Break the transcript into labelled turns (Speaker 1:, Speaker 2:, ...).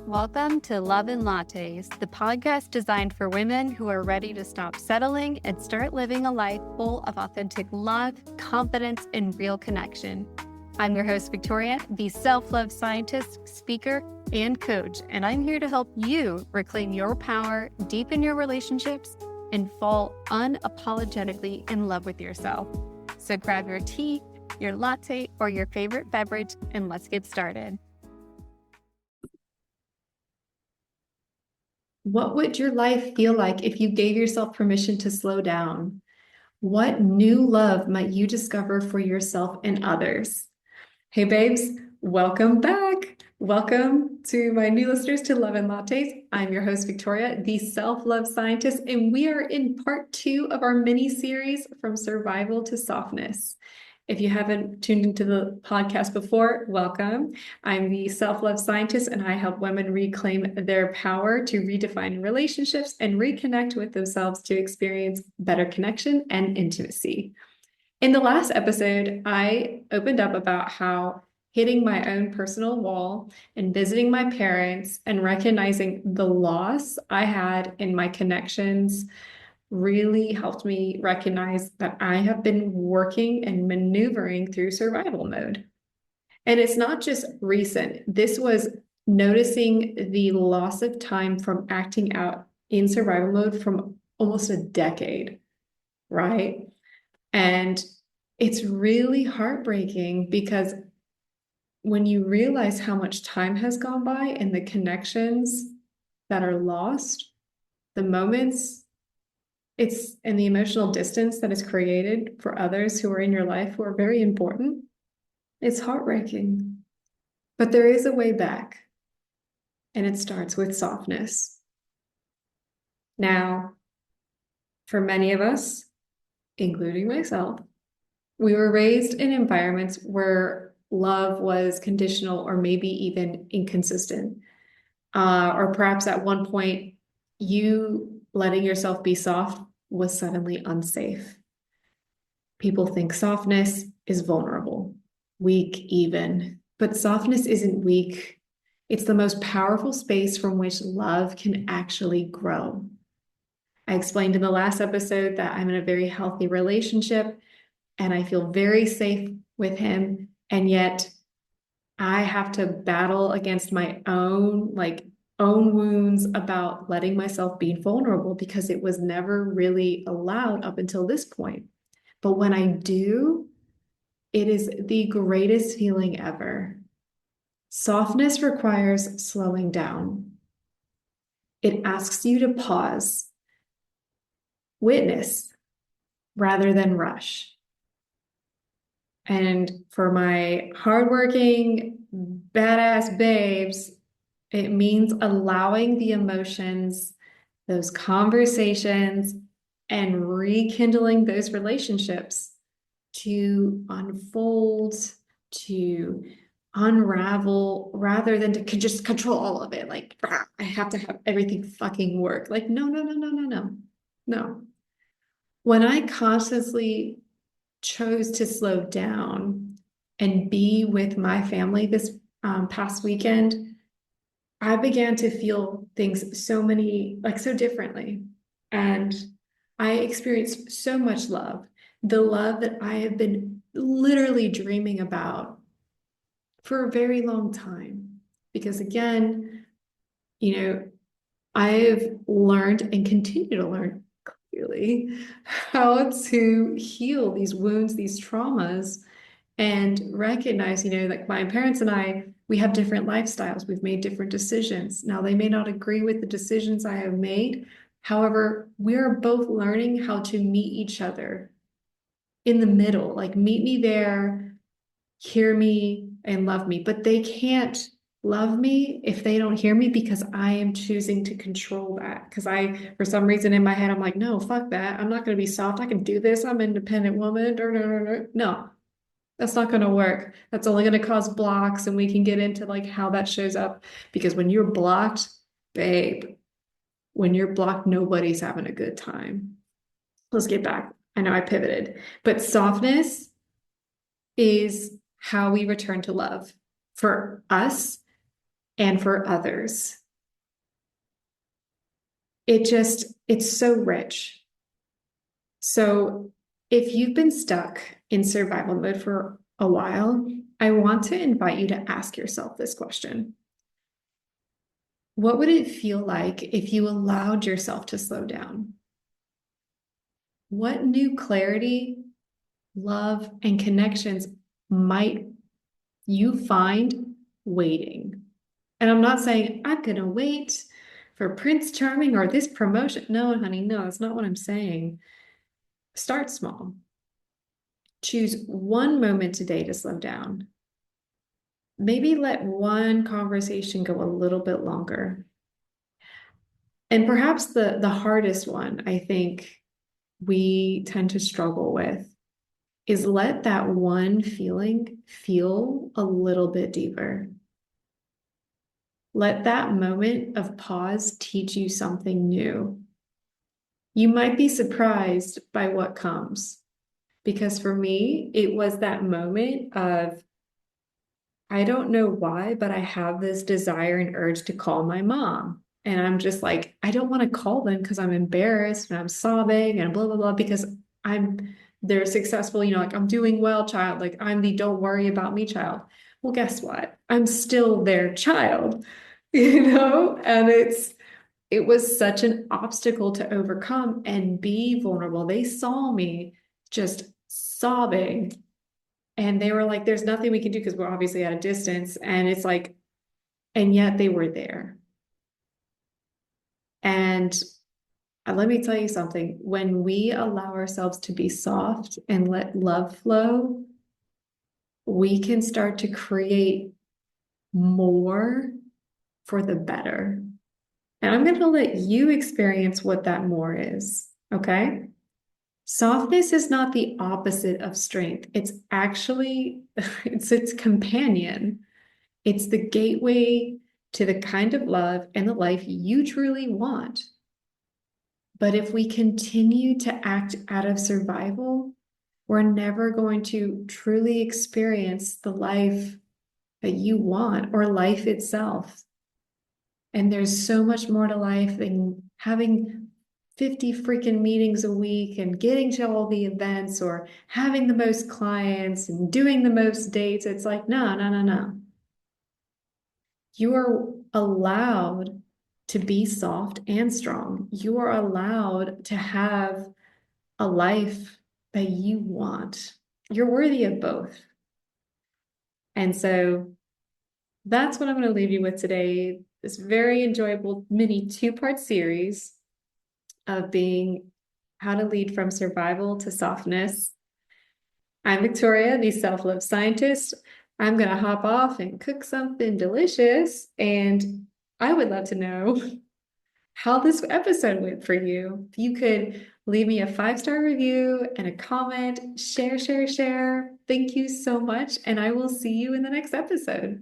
Speaker 1: Welcome to Love and Lattes, the podcast designed for women who are ready to stop settling and start living a life full of authentic love, confidence, and real connection. I'm your host, Victoria, the self-love scientist, speaker, and coach, and I'm here to help you reclaim your power, deepen your relationships, and fall unapologetically in love with yourself. So grab your tea, your latte, or your favorite beverage, and let's get started.
Speaker 2: What would your life feel like if you gave yourself permission to slow down? What new love might you discover for yourself and others? Hey, babes, welcome back. Welcome to my new listeners to Love and Lattes. I'm your host, Victoria, the self-love scientist, and we are in part 2 of our mini series from survival to softness. If you haven't tuned into the podcast before, welcome. I'm the self-love scientist, and I help women reclaim their power to redefine relationships and reconnect with themselves to experience better connection and intimacy. In the last episode, I opened up about how hitting my own personal wall and visiting my parents and recognizing the loss I had in my connections really helped me recognize that I have been working and maneuvering through survival mode. And it's not just recent. This was noticing the loss of time from acting out in survival mode from almost a decade, right? And it's really heartbreaking because when you realize how much time has gone by and the connections that are lost, the moments and the emotional distance that is created for others who are in your life who are very important, it's heartbreaking. But there is a way back, and it starts with softness. Now, for many of us, including myself, we were raised in environments where love was conditional or maybe even inconsistent. Or perhaps at one point, you letting yourself be soft was suddenly unsafe. People think softness is vulnerable, weak even, but softness isn't weak. It's the most powerful space from which love can actually grow. I explained in the last episode that I'm in a very healthy relationship and I feel very safe with him, and yet I have to battle against my own wounds about letting myself be vulnerable because it was never really allowed up until this point. But when I do, it is the greatest feeling ever. Softness requires slowing down. It asks you to pause, witness, rather than rush. And for my hardworking, badass babes, it means allowing the emotions, those conversations, and rekindling those relationships to unfold, to unravel, rather than to just control all of it. Like, I have to have everything fucking work. Like, no. When I consciously chose to slow down and be with my family this past weekend, I began to feel things so differently. And I experienced so much love, the love that I have been literally dreaming about for a very long time. Because again, I've learned and continue to learn clearly how to heal these wounds, these traumas, and recognize, like my parents and I, we have different lifestyles. We've made different decisions. Now, they may not agree with the decisions I have made. However, we are both learning how to meet each other in the middle, like meet me there, hear me, and love me. But they can't love me if they don't hear me because I am choosing to control that. Because for some reason in my head, I'm like, no, fuck that. I'm not going to be soft. I can do this. I'm an independent woman. No. That's not going to work. That's only going to cause blocks, and we can get into how that shows up. Because when you're blocked, babe, when you're blocked, nobody's having a good time. Let's get back. I know I pivoted, but softness is how we return to love. For us, and for others. It's so rich. So if you've been stuck in survival mode for a while, I want to invite you to ask yourself this question. What would it feel like if you allowed yourself to slow down? What new clarity, love, and connections might you find waiting? And I'm not saying I'm going to wait for Prince Charming or this promotion. No, honey, no, that's not what I'm saying. Start small. Choose one moment today to slow down. Maybe let one conversation go a little bit longer. And perhaps the hardest one, I think we tend to struggle with is let that one feeling feel a little bit deeper. Let that moment of pause teach you something new. You might be surprised by what comes. Because for me, it was that moment of, I don't know why, but I have this desire and urge to call my mom. And I'm just like, I don't want to call them because I'm embarrassed and I'm sobbing and blah, blah, blah, because they're successful, like I'm doing well, child. Like I'm the don't worry about me child. Well, guess what? I'm still their child, and it was such an obstacle to overcome and be vulnerable. They saw me just sobbing and they were like, there's nothing we can do because we're obviously at a distance. And it's like, and yet they were there. And let me tell you something, when we allow ourselves to be soft and let love flow, we can start to create more for the better. And I'm going to let you experience what that more is. Okay. Softness is not the opposite of strength. It's actually, it's its companion. It's the gateway to the kind of love and the life you truly want. But if we continue to act out of survival, we're never going to truly experience the life that you want or life itself. And there's so much more to life than having 50 freaking meetings a week and getting to all the events or having the most clients and doing the most dates. It's like, no, no, no, no. You are allowed to be soft and strong. You are allowed to have a life that you want. You're worthy of both. And so that's what I'm going to leave you with today. This very enjoyable mini two-part series of being how to lead from survival to softness. I'm Victoria, the self-love scientist. I'm going to hop off and cook something delicious. And I would love to know how this episode went for you. If you could leave me a 5-star review and a comment, share, share, share. Thank you so much. And I will see you in the next episode.